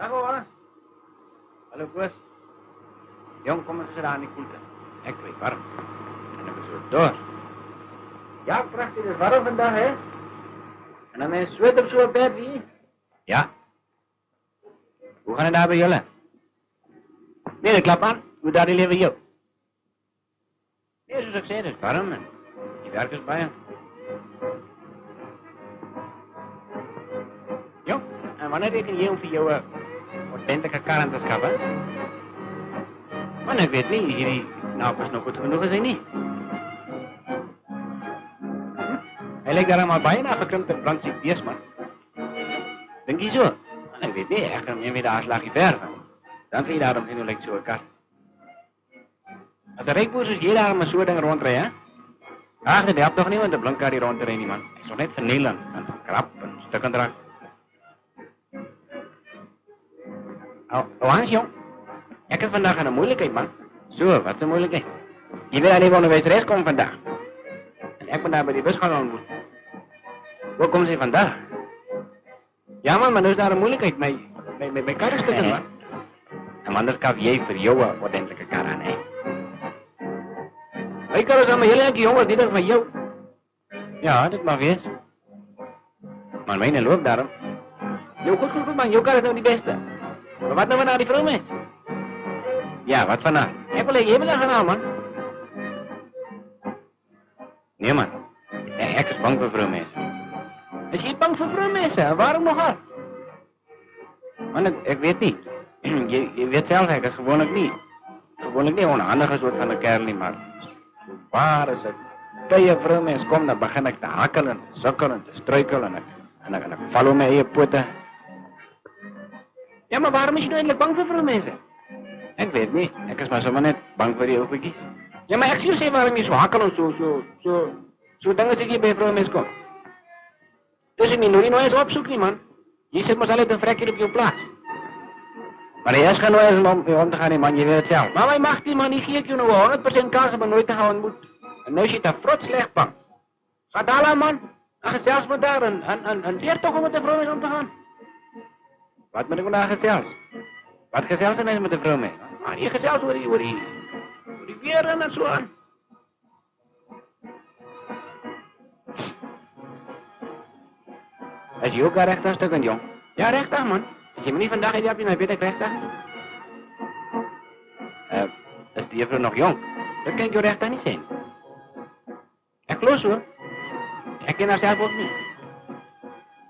Dag hoor. Hallo Koos. Jong, kom eens aan die koelte. Ik weet warm. En dan zo door. Ja, prachtig. Het is warm vandaag, hè? En dan mijn zweet op zo'n bed, wie? Ja. Hoe gaan het daar bij jullie? Nee, de klap aan. Hoe daar die leven jou? Nee, zoals ik zei, het is warm en die werk is bij je. Jong, en wanneer reken je om voor jou ordentelijke kar te schaffen? Maar ik weet niet, hierdie nou is nog goed genoeg, is hij niet? Hij lijkt daar allemaal bijna gekrumpte brandziek beest, man. Denk je zo? Maar ik weet niet, ik kan hem weer de aanslag verven. Dan zie je daarom geen lijkt zo'n kar. Als de rijkboers is hier daar met zo'n ding rondrijden, hè? Ach, dat helpt toch niet, want de blankaar die rondrijden niet, man. Hij is nog net vernelen en krap en stukken draag. Oh, Hans, jong. Ik heb vandaag een moeilijkheid, man. Zo, wat is een moeilijkheid? Je wil alleen van de wijsreis komen vandaag. En ik ben daar bij die bus gaan ontmoeten. Waar komen ze vandaag? Ja, man, maar nu is daar een moeilijkheid met karrenstukken, man. En anders kan jij voor jou een ordentelijke kar aan, hè. Ik kan dus aan mijn hele jongen, dit is van jou. Ja, dat mag eens. Maar mijn loopt daarom. Jo, goed, man, jouw kar is nou die beste. Maar wat nou vandaag die vrouw met? Ja, wat vandaag? Ik wil even daar gaan, man. Nee, man. Ik is bang voor vrouwmensen. Is je bang voor vrouwmensen? Waarom nogal? Man, ik weet niet. Je weet zelf, ik is gewoonlijk niet. Gewoonlijk niet onhandige soort van een kerel, maar waar is het? Tegen vrouwmensen komt, dan begin ik te hakkelen, te sukkelen, te struikelen en dan val ik met je poten. Ja, maar waarom is je nou eigenlijk bang voor vrouwmensen? Ik weet niet. Ik is maar zomaar net bang voor die oogjes. Ja, maar ik zie je waarom je zo hakkelen, zo dingen zie je bij vrouwmensen komt. Dus ik moet je nog eens opzoeken, man. Je zit maar altijd een vrekje op je plaats. Maar eerst gaan we eens om te gaan, man, je weet het zelf. Maar wij mag die man niet, geef je nog 100% kans om nooit te gaan moet. En nu zit dat frot slecht bang. Ga daar aan, man. En gezels met daar en leer toch om met de vrouwen om te gaan. Wat moet ik vandaag gezels? Wat gezels er met de vrouw mee? Maar je gezels hoe die weer en zo aan. Is je ook een rechtdag stukken, jong? Ja, rechtdag, man. Als je me niet vandaag hebt, dan weet ik rechtdag. Is die juffrouw nog jong? Dat kan ik je rechtdag niet zijn. Ik geloof hoor. Ik ken haar zelf ook niet.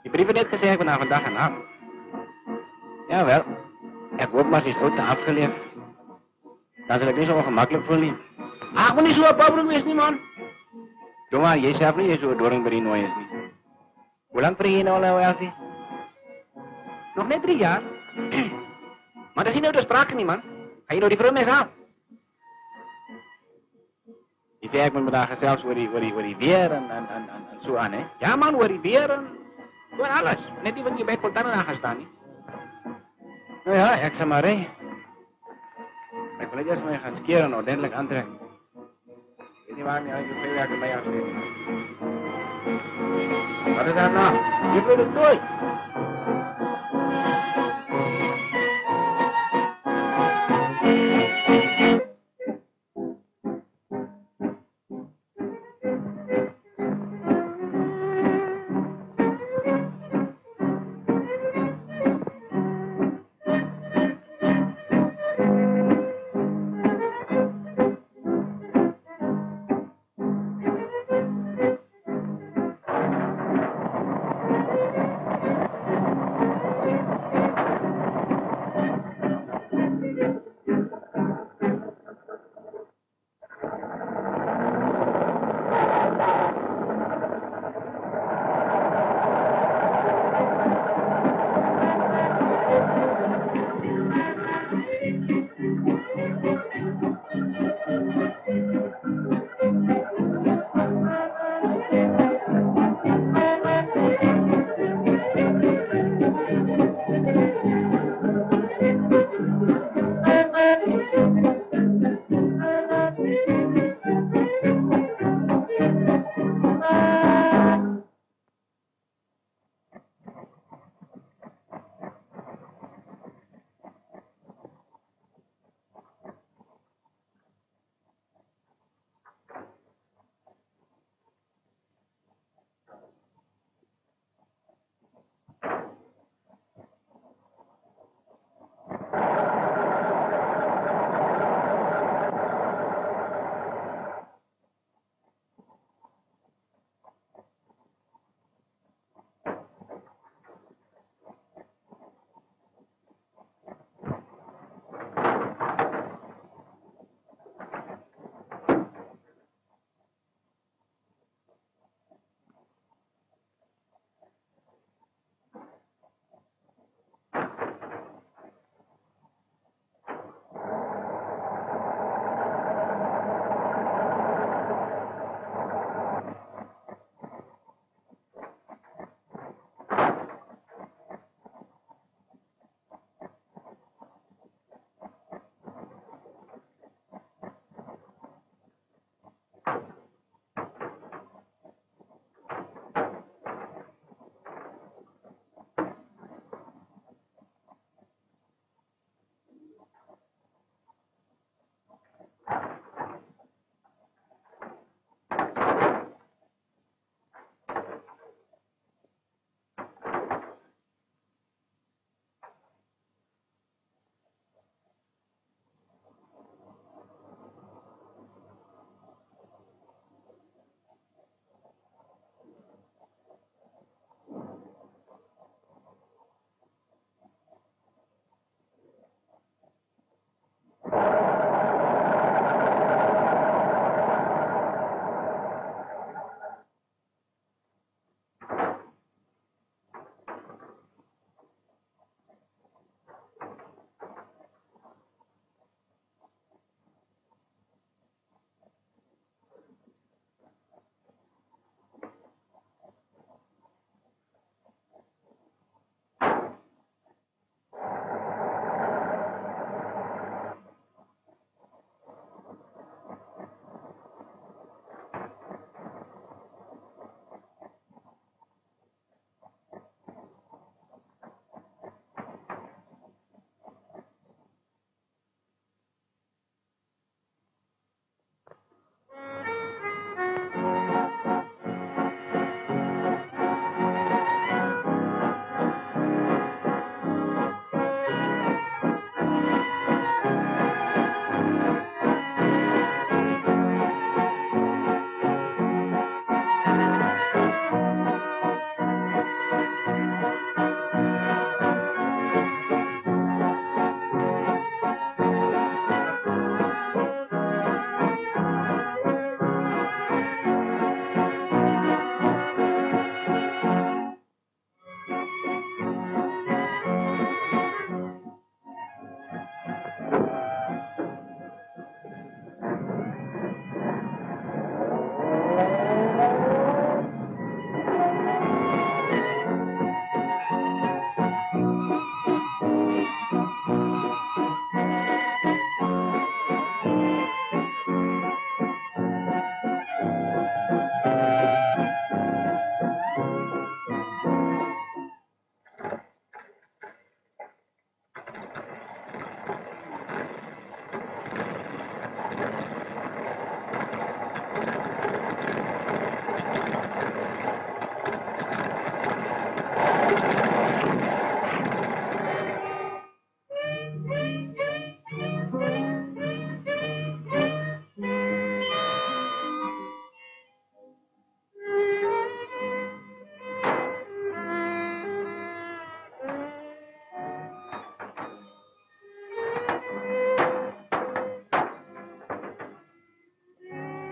Die brieven net gezegd van vandaag en avond. Jawel. Ik hoop maar ze is ooit afgeleefd. Dan zal ik niet zo ongemakkelijk voelen. Ach, maar niet zo pabroek is niet, man. Doe maar, jij zelf niet zo doorngbering nooit is niet. Hoe lang vreeg je nou, Elsie? Nog net 3 jaar. Maar dat is nou de sprake niet, man. Ga je nou die vrouw mee gaan? Die zei ik met vandaag zelfs waar die weer en zo aan, hè? Ja, man, waar die weer en gewoon alles. Net die van je bij het Poltanen aangestaan, niet? Nou ja, ik zeg maar, hè. Ik wil eerst maar gaan skeren en ordentelijk aantrekken. Ik weet niet waarom je eigenlijk 2 weken bij jou zit. Wat is dat nou? Je wil het nooit.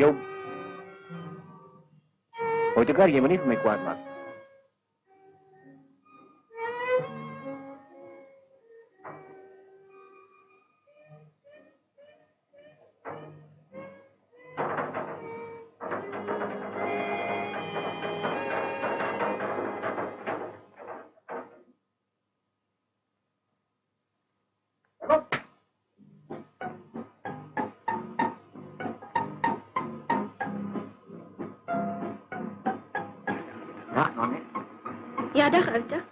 Jou. Ooit elkaar, je moet niet voor mij kwaad maken. Dag, Nonnie. Ja, dag Uiter.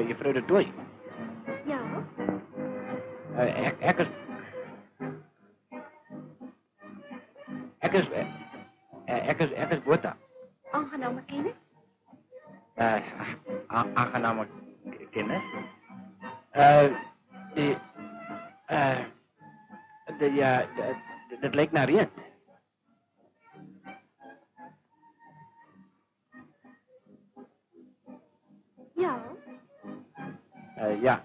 Juffrouw de Tooi. Ja? Ekkers Bota. Aangename kennis? Aangename kennis. Dat lijkt naar Riet. Ja? Ja,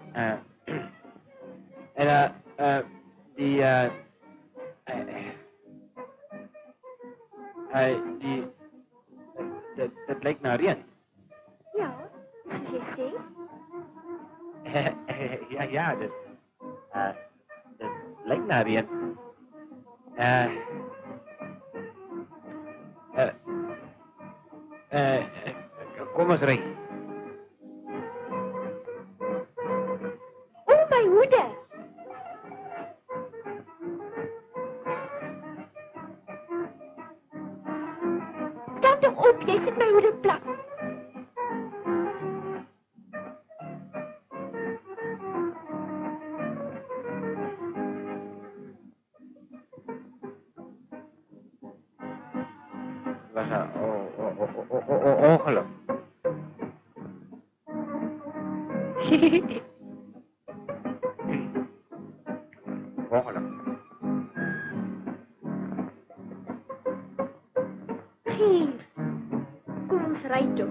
en die, dat lijkt naar Rien. Ja? Succes. Ja, dat lijkt naar Rien. Kom eens, Ray. Oh, mijn moeder! Sta toch op, jij zit mijn moeder plat. Was een ongeluk. Ongeluk. Hier, kom ons rijden toch.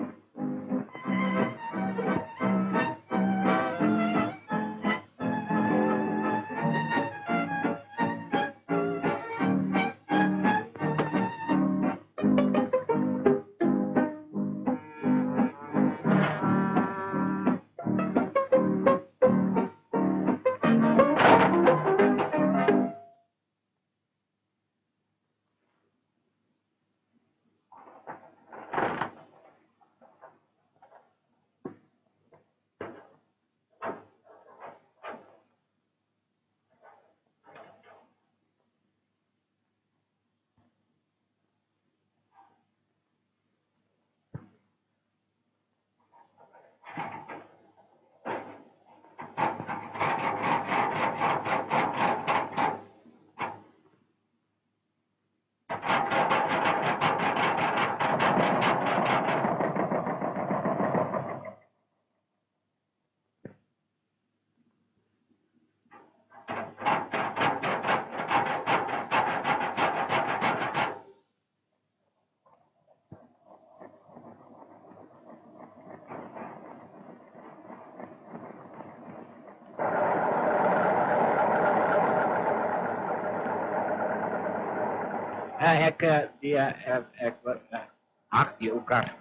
Hak die elkaar.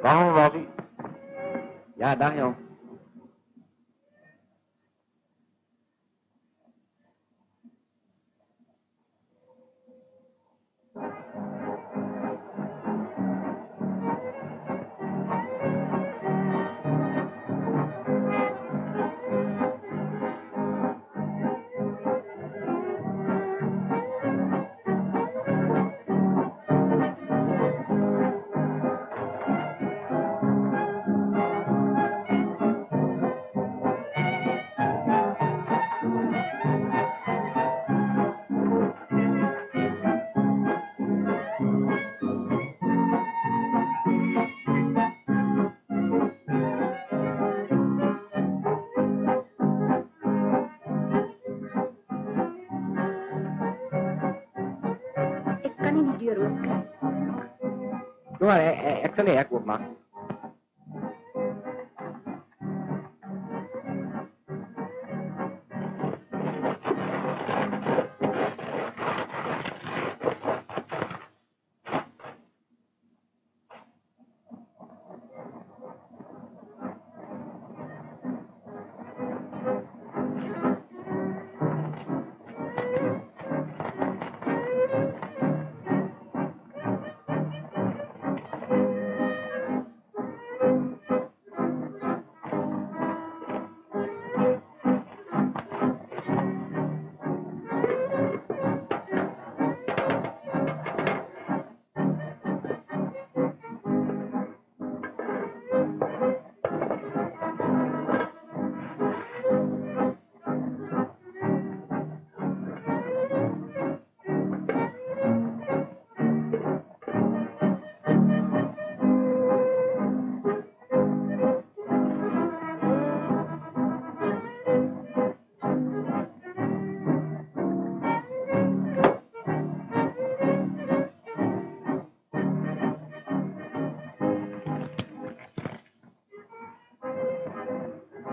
Waarom was hij? Ja, dag jong. Ik kan niet die deur openen. Doe maar, ik zal je ook maken.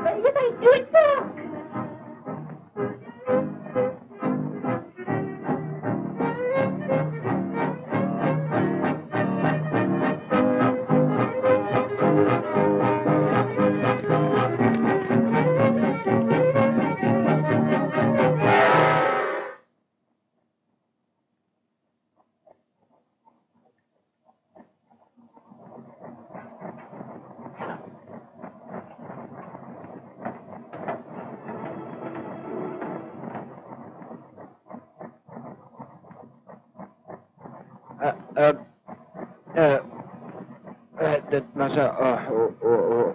Je doet toch?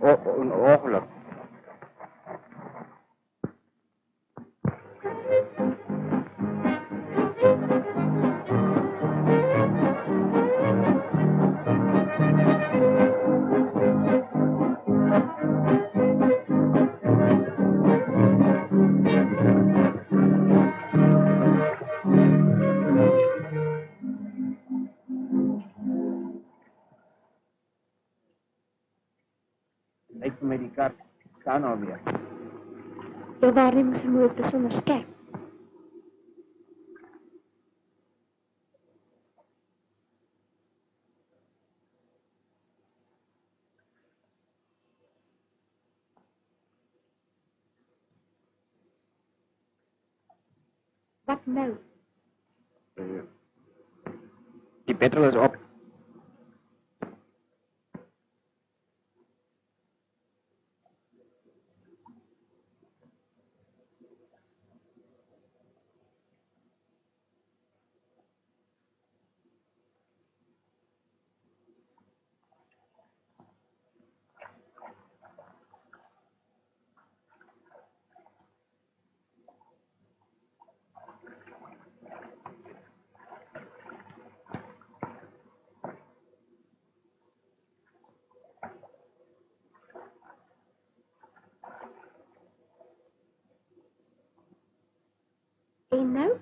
Dat was een ongeluk. Ik met die kaart staan alweer. Ja, waarom is er moeilijk te zonder scherp? Wat nou? Die petrol is op. En nou?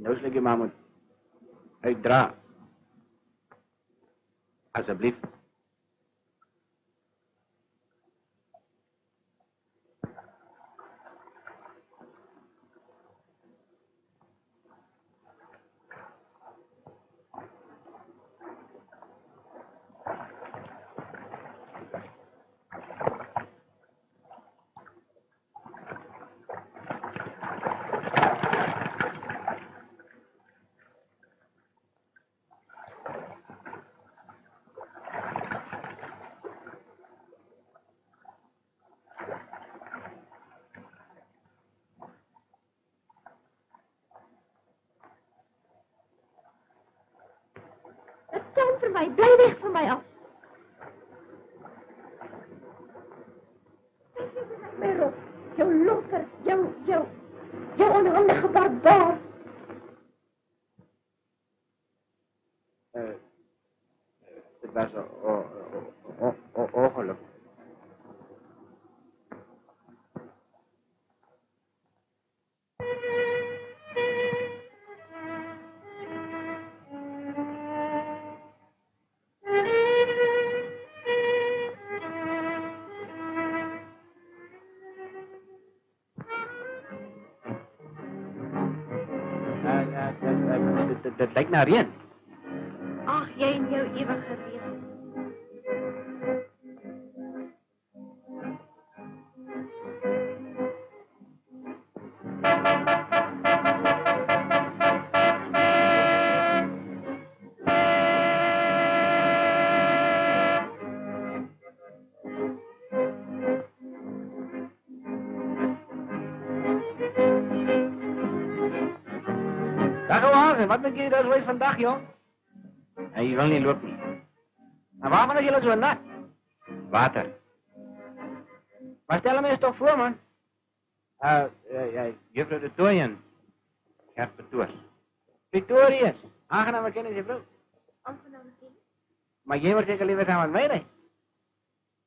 Nou sal ek jou maar moet uitdra. Asseblief. Het kan voor mij. Blijf weg van mij af. Mijn Rob. Jou lokker. Jou onhandige barbaar. Het was ongeluk. Dat lijkt naar rien. Ach, jij en jouw eeuwige reden. Dag Johan, wat ben je daar zo vandaag, joh? Hij wil niet lopen. Maar waarom is jullie zo nat? Water. Maar stel hem eens toch voor, man. Juffrouw de Tooyen. Gert Petoers. Victorius. Aangename kennis, juffrouw. Aangename kennis. Maar jij wordt zeker liever gaan met mij, hè?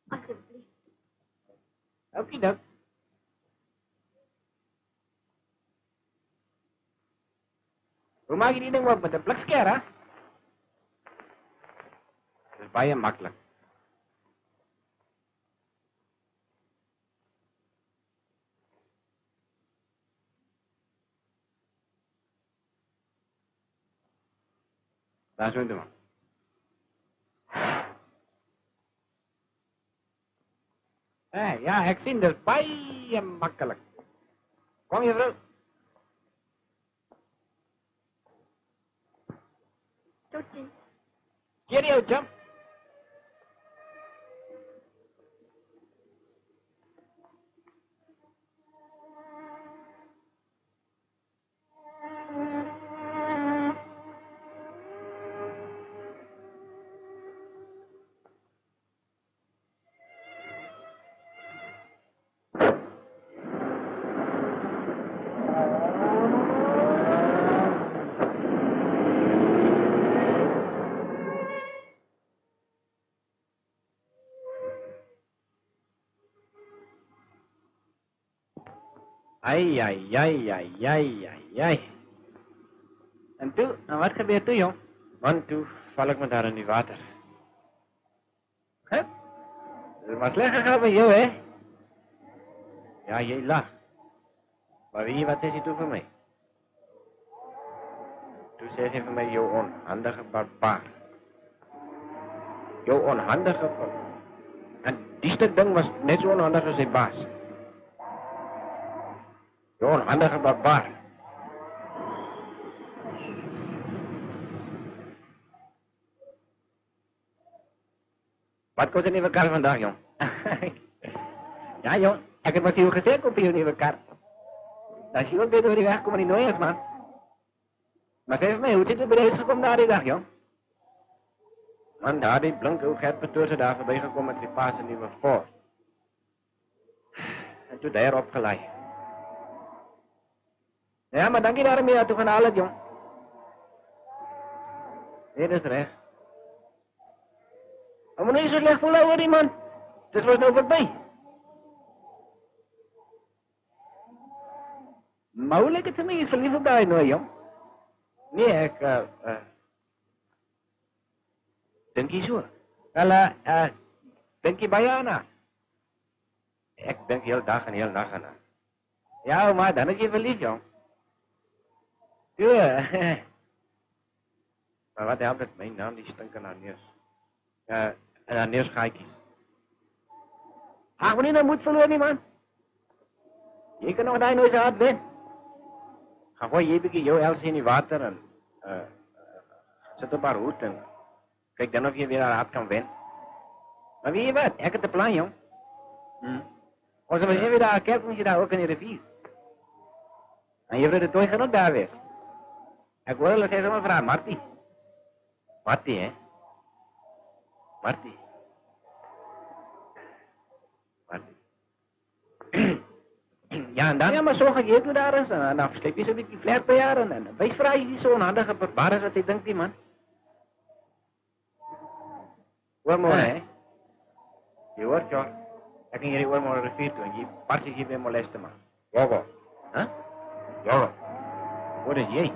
Alsjeblieft. Okiedok. Hoe maak je die ding op met een pluksker, hè? Dat is baie makkelijk. Daar zo doen, man. Ja, ik zie dat is baie makkelijk. Kom je vrouw. Tot ziens. Cheerio, chum. Ai. En toen, en wat gebeurt toen, jong? Want toen val ik me daar in die water. Hè? Het is maar slecht gegaan met jou, hè? Ja, jij lacht. Maar weet je wat is hij toen voor mij? Toen zei hij voor mij, jou onhandige barbaar. Jou onhandige barbaar. En die stuk ding was net zo onhandig als zijn baas. Jou onhandige barbaar. Wat kost een nieuwe kar vandaag, jong? Ja, jong. Ik heb wat je gezegd op je nieuwe kar. Dat je ook beter over die weg komen die nooit, man. Maar geef mij, hoe zit het bij huis gekomen na die dag, jong? Man, daar die blanke ook Gert Petoers daar voorbij gekomen met die paas en nieuwe voor. En toen daar opgeleid. Ja, maar dank je daarmee dat toe van alles, jong. Nee, dat is recht. Maar moet niet zo slecht voelen over die man. Het is wat nou voorbij. Mau lagi kami verliefd op daai nou, jong. Nee, ek dink jy so. Wel, dink jy baie aan haar? Ek dink heel dag en heel nag aan haar. Ja, maar dan is jy verliefd, jong. Ja. Maar wat helpt het? Mijn naam die stinkt naar neus. En naar neusgaatjes. Ach, wanneer nou moed verloren, nie, man? Je kan nog daar nooit zo hard winnen. Ga gewoon je beetje jouw els in die water en zet op haar hoed en kijk dan of je weer haar hart kan winnen. Maar weet je wat? Ik heb de plan, jong. Als we zien weer daar kerk, moet je daar ook in de rivier. En je wordt het ook daar weer. Ik wil dat hij zomaar vragen, Marty. Marty, hè? Marty. Marty. Ja, en dan? Ja, maar zo ga je daar eens. En dan sleep je zo'n beetje vlek bij haar. En wij vragen je zo'n handige barbaar wat hij denkt, die man. Hoor mooi, hè? Je hoort, joh. Ik ging jullie hoor maar een rivier toe. En je partjes je weer molesten, man. Jogo. Huh? Jogo. Hoor is jij?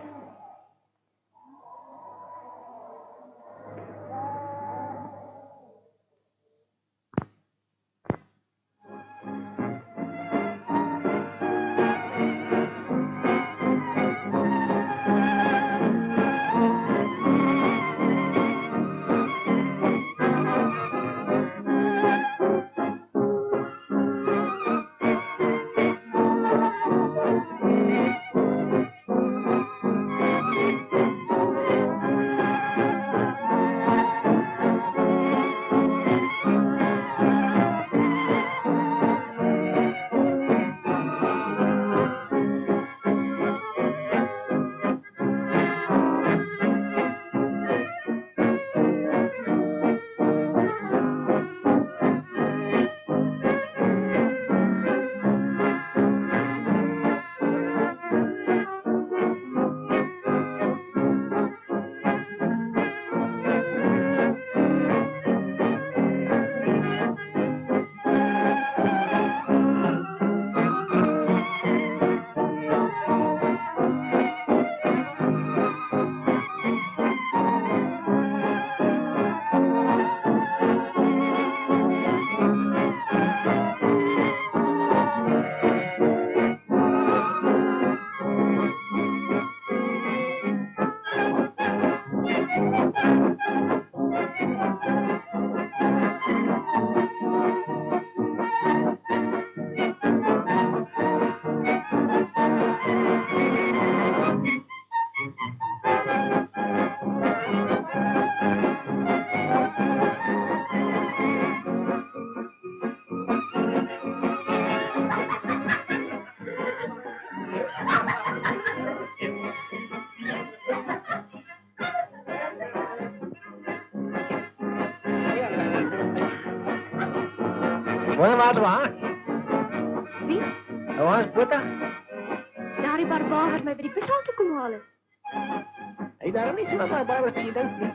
Bueno, wat waar? Wie? Waar is Puta? Daardie barbaar het my by die vishaal toe kom haal. Hij daar niet zo barbaar als je denkt, niet.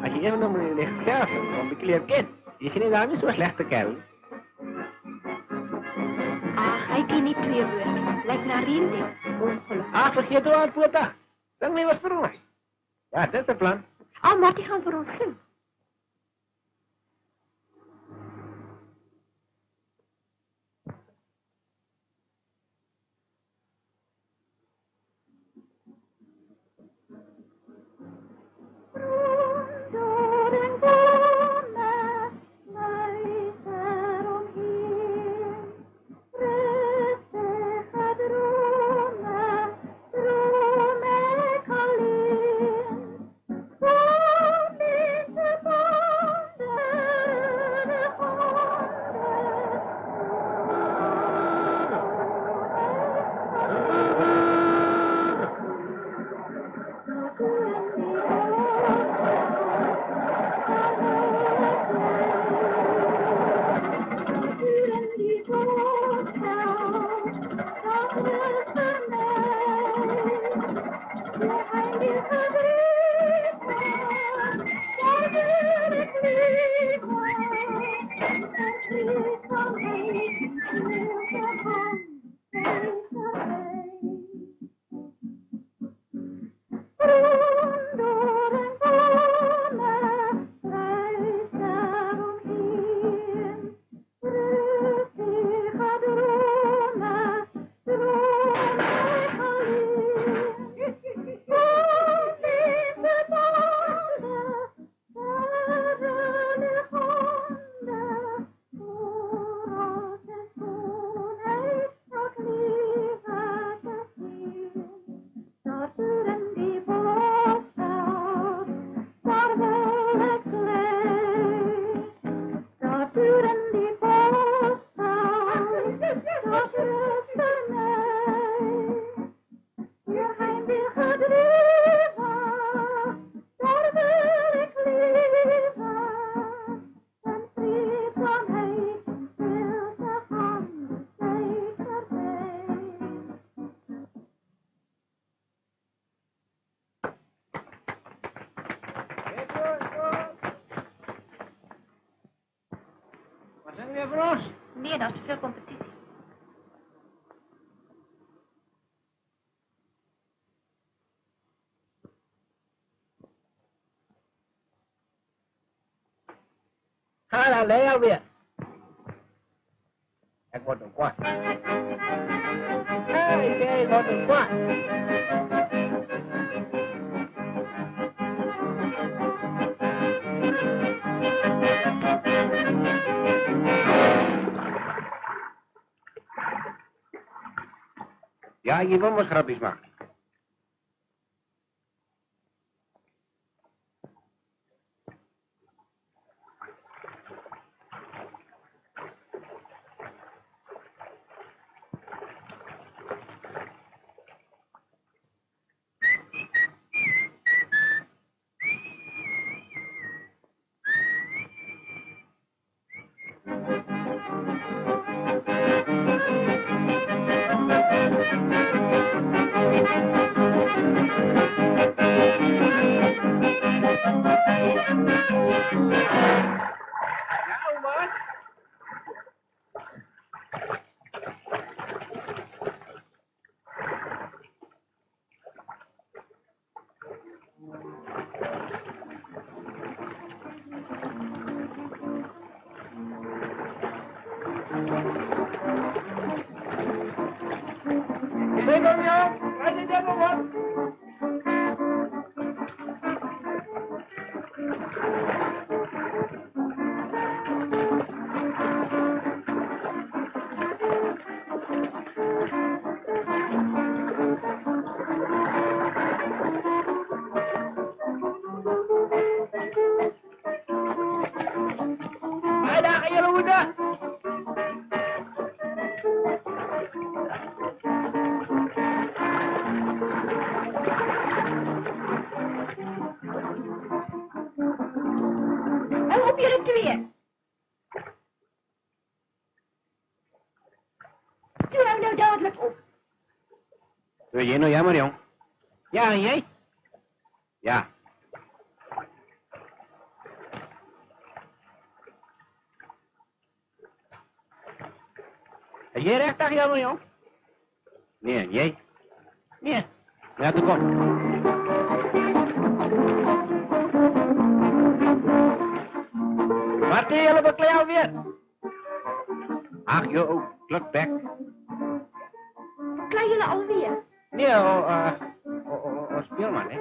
Als je even nog een licht gaat, dan ben je kind. Je ziet daar niet zo'n slechte kerel. Ag, hy ken nie twee woorde. Lyk na Rende. Ongeluk. Ah, vergeet hoe aan Puta. Dan neem ons voor ons. Ja, dat is het plan. Marty gaan vir ons sing. weer voor ons? Nee, dat is te veel competitie. Ga dan, lei alweer. Ik word een kwart. Ik word een kwart. Ja, je wil maar grapjes maken. Ja, man. Zeg hem, joh. Wat is dat, man? Ada kayo udah. En op jullie tweeën. Stuur hem nou dadelijk op. Wil je nou jammer, jong? Ja, en jij? Ja. En jij recht achter jammer, jong? Nee, en jij? Nee. Ja, doe kom. Wat doe je op jou weer? Ach, joh, klokbek. Klein jullie alweer. Nee, speelman, hè?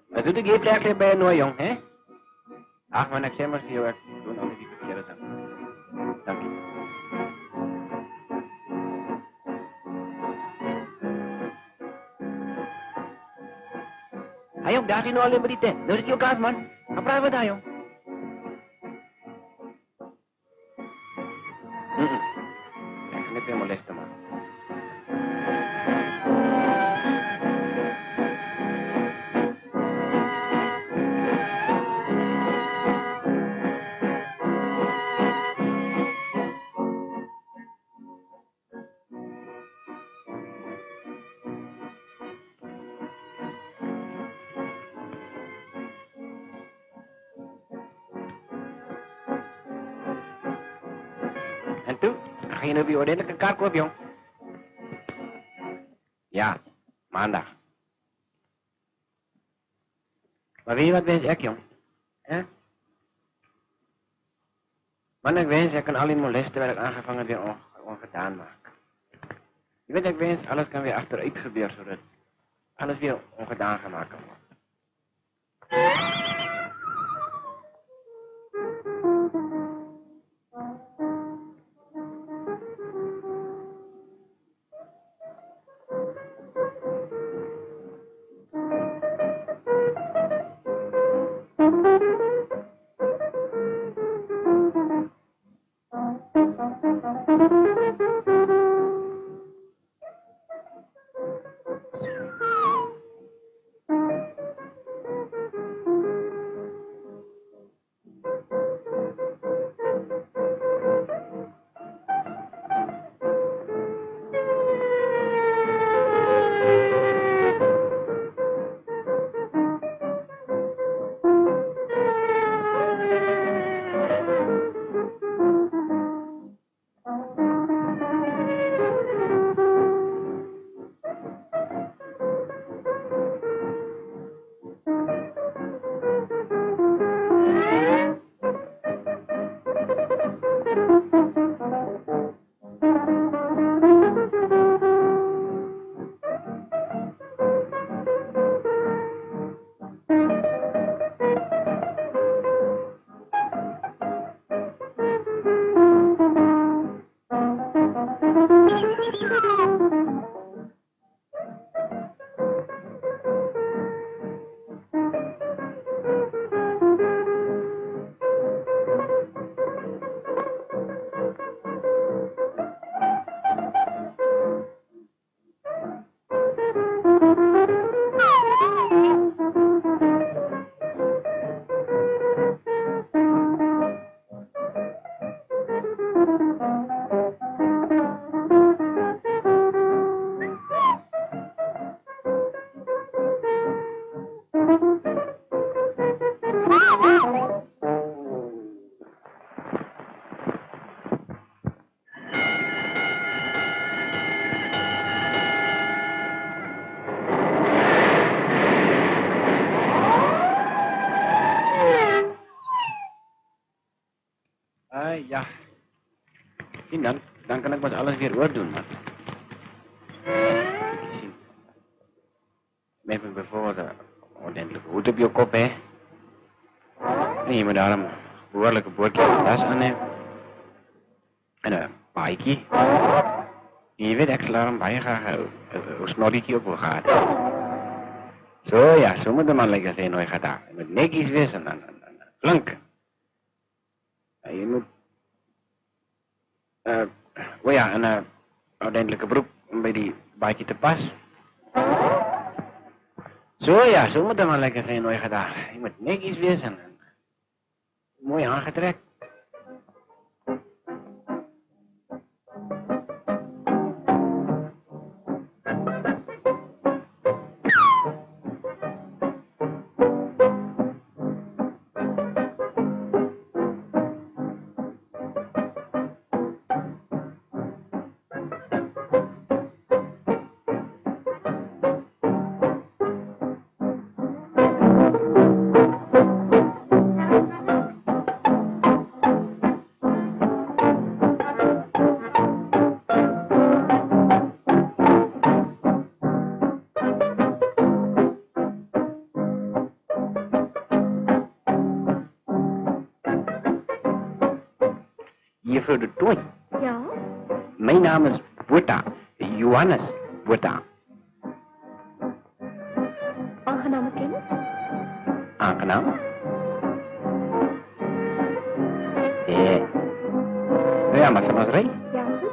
Wat doet de geeft eigenlijk bij een nooit, jong, hè? Ach, man, ik zeg maar, zie je wat. Doe nou niet die verkeerde dan. Dank je. Ayo, daar zijn nou alleen maar die tent. Nou is het je man. Ga praten we daar, jong. Ik snip je molesten, man. En toen? Ga je nu weer ordelijk een kaart kopen, jong? Ja, maandag. Maar weet je wat wens ik, jong? Hè? Man, ik wens, ik kan al die molesten waar ik aangevangen weer ongedaan maken. Je weet, ik wens, alles kan weer achteruit gebeuren, zodat alles weer ongedaan gemaakt kan worden. Zien, dan kan ik pas alles weer oordoen, man. Zie. Met bijvoorbeeld een ordentelijke hoed op je kop, hè. En je moet daar een behoorlijke boordje tas aan hebben. En een paardje. En je weet, ik zal er een baie graag een snorretje op wil gaan. Zo ja, zo moet de man lekker zijn nooit gedaan. Je moet netjes wezen en flanken. En je moet... oh ja, een ordentelijke broek om bij die baardje te passen. Zo ja, zo moet de man lekker zijn nooit gedaan. Je moet netjes wezen en mooi aangetrekt. Juffrouw de Tooi. Ja? Mijn naam is Bota. Johannes Bota. Aangename kennis? Aangenaam. Ja, maar van ons rij. Ja, goed.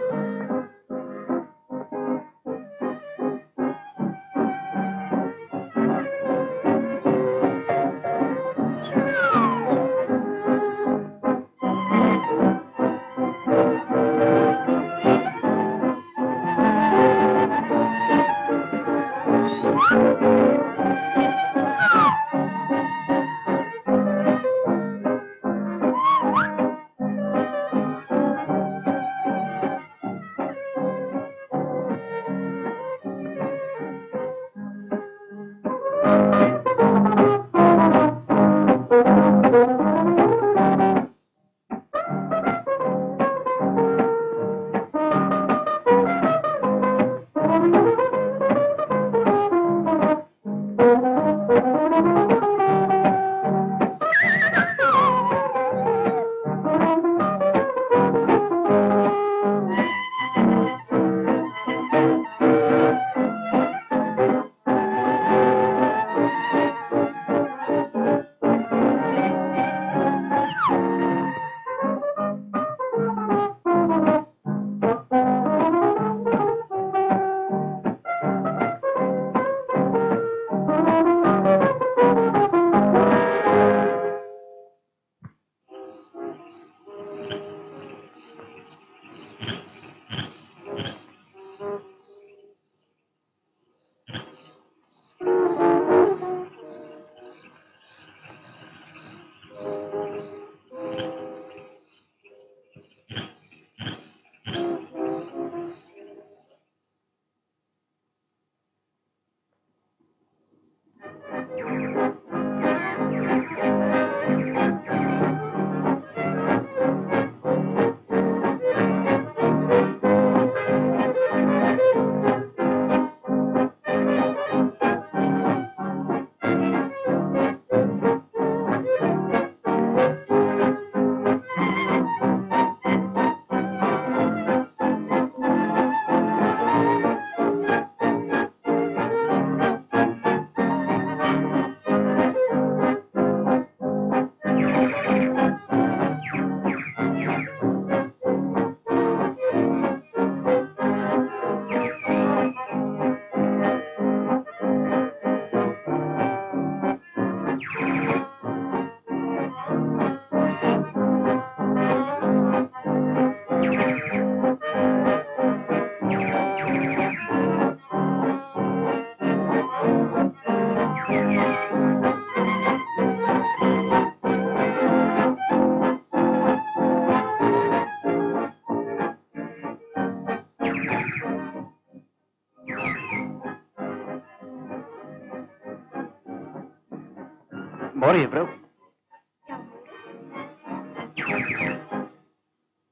Morgen, vrouw.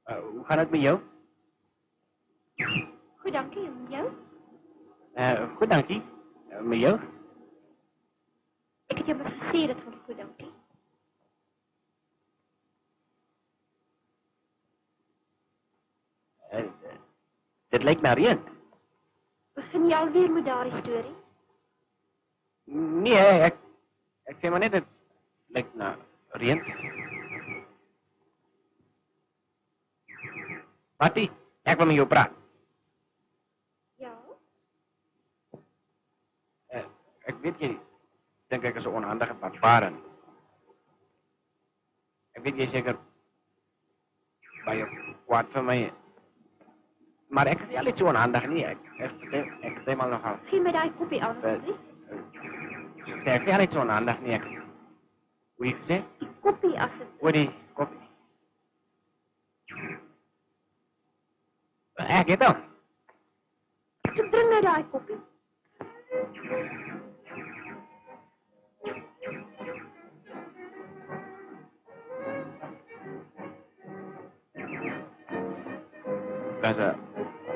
Hoe gaat het met jou? Goed, dankie. En jou? Goed, dankie. Met jou? Ik heb je maar gesê dit gaan goed, dankie. Dit lijkt naar reën. Begin jy alweer met daardie storie? Nee, ik zeg maar net, het lijkt naar reën. Patty, ik wil met jou praten. Ja. Ik weet je, denk ik is een onhandige barbaren. Ik weet je zeker, bij je kwaad van mij. Maar ik is niet zo onhandig, niet. Ik zeg maar nogal. Gee my daai koppie aan, asseblief. Ik is niet zo onhandig, niet. Hoe je gezegd? Die koppie asseblief. Hoe die koffie? Get dan. Toe bring my daai koppie.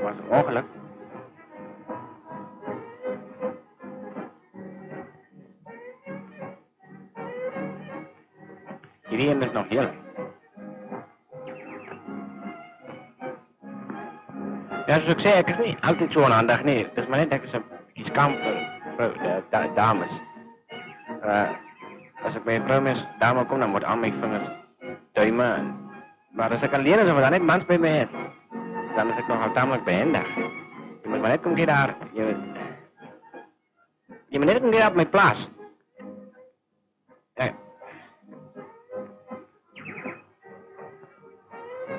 Was een ongeluk. Iedereen is nog heel. Ja, zoals ik zei, ik is niet altijd zo'n aandacht, nee. Het is maar net dat ik ze kies kamp voor de dames. Als ik bij een vrouw dame kom, dan wordt al mijn vingers duimen. Maar als ik alleen is, dan niet mans bij mij is. Dan is ik nogal tamelijk behendig. Je moet maar net een keer daar. Je moet net een keer op mijn plaats.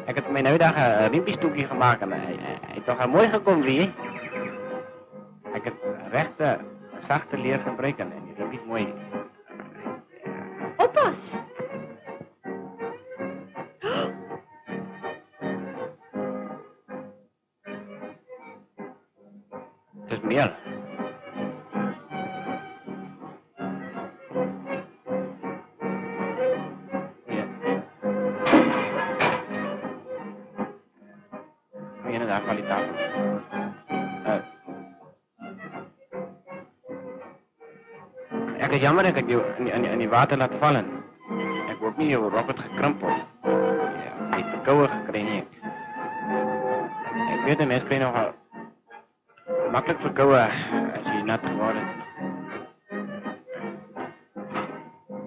Ik heb mijn uitdag een riempiestoepje gemaakt en hij is toch al mooi gekomen wie. Ik heb recht zachte leer gebruiken en die riempie is mooi. Oppas. Het is meel. Inderdaad, kwaliteit. Het is jammer dat ik je in die water laat vallen. Ik hoop niet hoe Robert gekrumpeld. Ja, niet verkouden gekregen. Ik weet de mensen krijgen nogal makkelijk verkouden als je nat geworden is.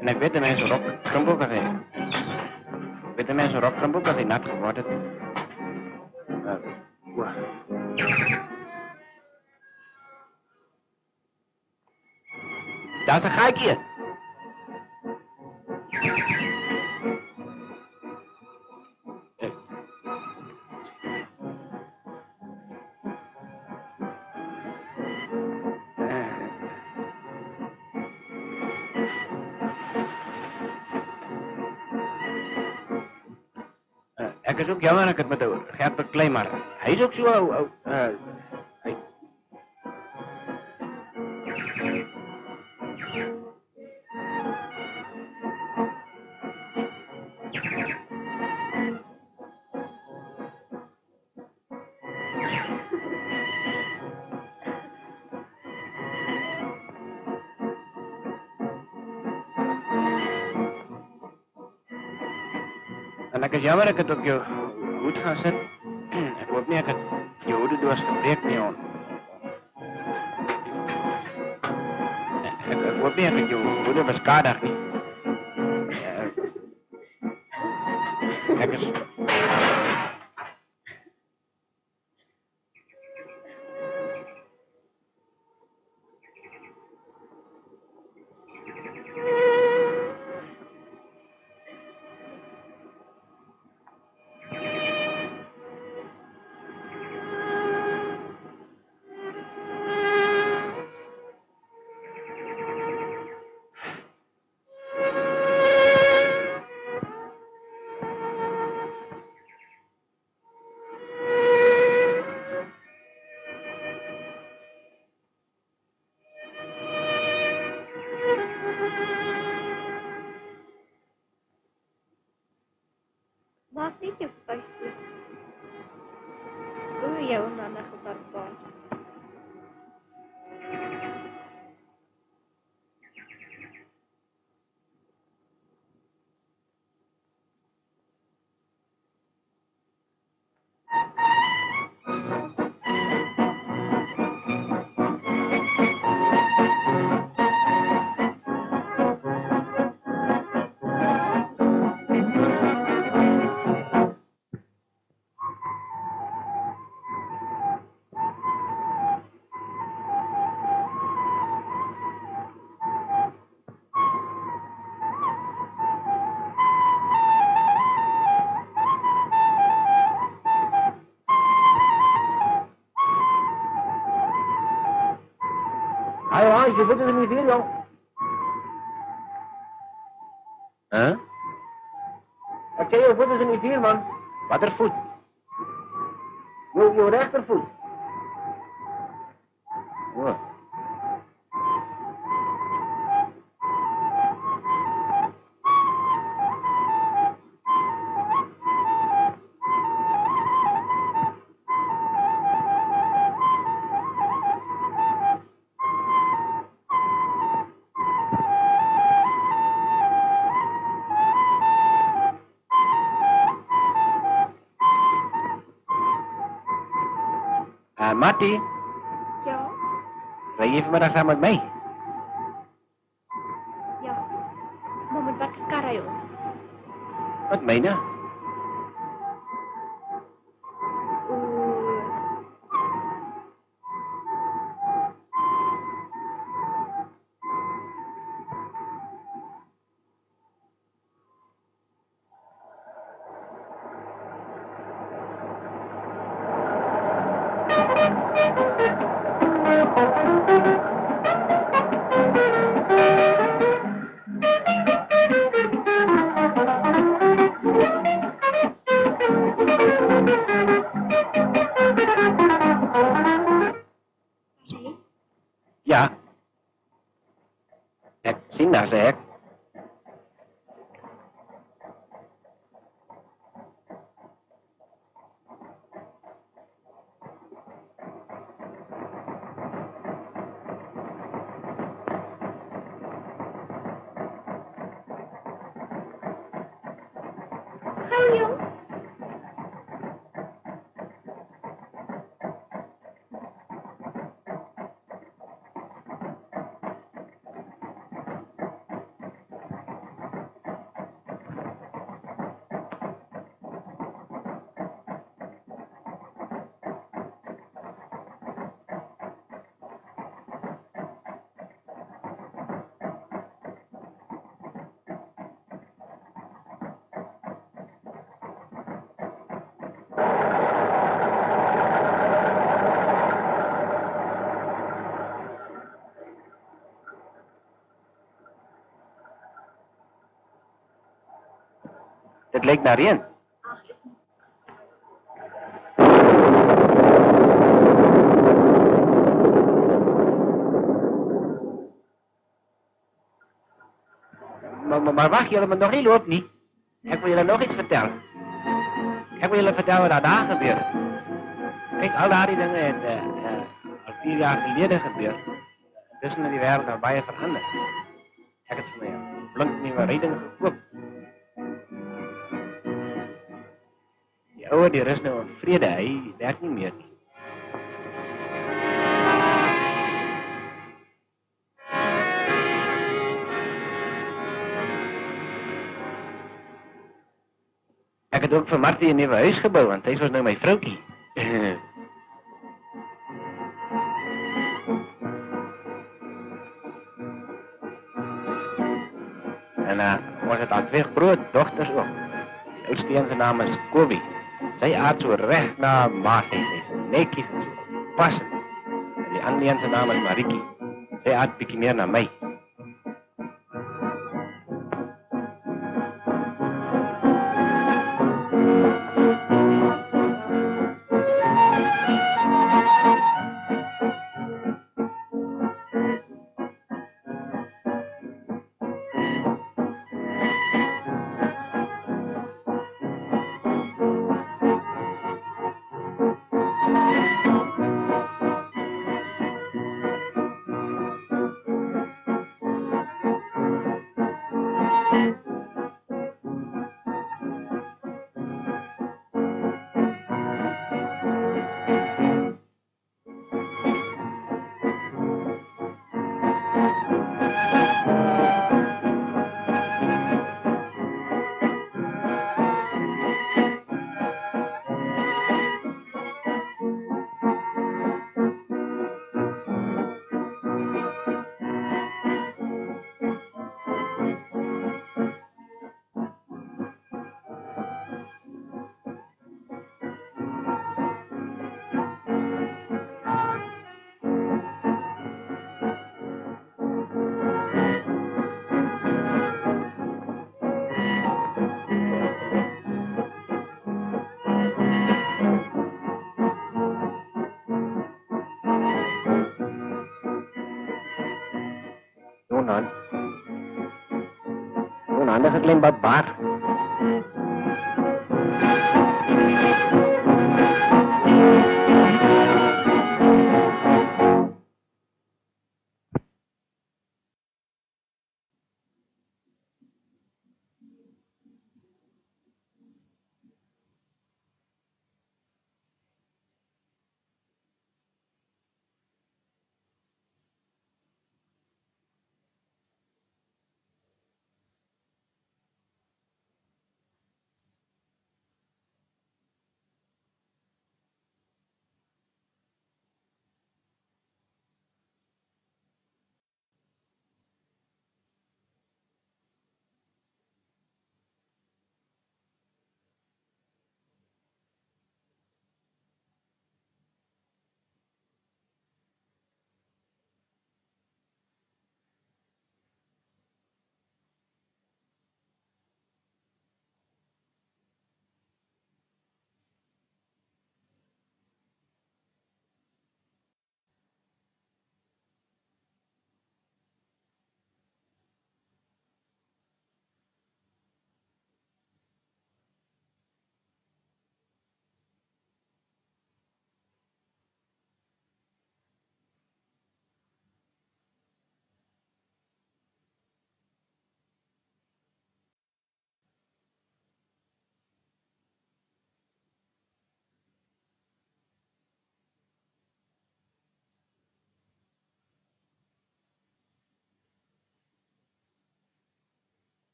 En ik weet de mensen ook gekrumpeld als hij. Ik weet de mensen ook gekrumpeld als hij nat geworden is. Daar is een gaatje. Ik is ook jammer dat ik het met de Gert bekleed, maar hij is ook zo. En ik is jammer dat ik het op je hoed ga zetten. Ik hoop niet dat ik het je hoed door gebreekt niet aan. Ik hoop niet dat ik je hoed beschadigd niet. Ik is... Jou nonnige barbaar. Ayo, Hans, je voeten er niet hier, jong. Huh? Ik zei, je voeten er niet hier, man. Wat er voet? Je rechtervoet. Oh. Mati, Ja? rij je vanmiddag samen met mij? Ja. Maar met wat kar hy ons? Met mij, nou? Zie? Ja. Ik zie dat, zeg ik. Gauw, jong. Het leek naar één. Maar wacht, jullie me nog niet loopt niet. Ik wil jullie nog iets vertellen. Ik wil jullie vertellen wat daar gebeurt. Kijk, al die dingen zijn al 4 jaar geleden gebeurd. Tussen die wereld al bijna veranderd. Ik heb het van een blink nieuwe reding gekoopt. Die oude die is nou in vrede, hij werkt niet meer. Ik heb ook voor Martie een nieuw huis gebouwd, want hij was nou mijn vrouwtje. En was het al 2 grote dochters ook. De oudste een zijn naam is Kobi. Zij aard zo recht naar maat. Zij is netjes en zo passend. En die andere een zijn naam is Mariki. Zij aard een beetje meer naar mij. noon. Noon, nasa claim ba bar?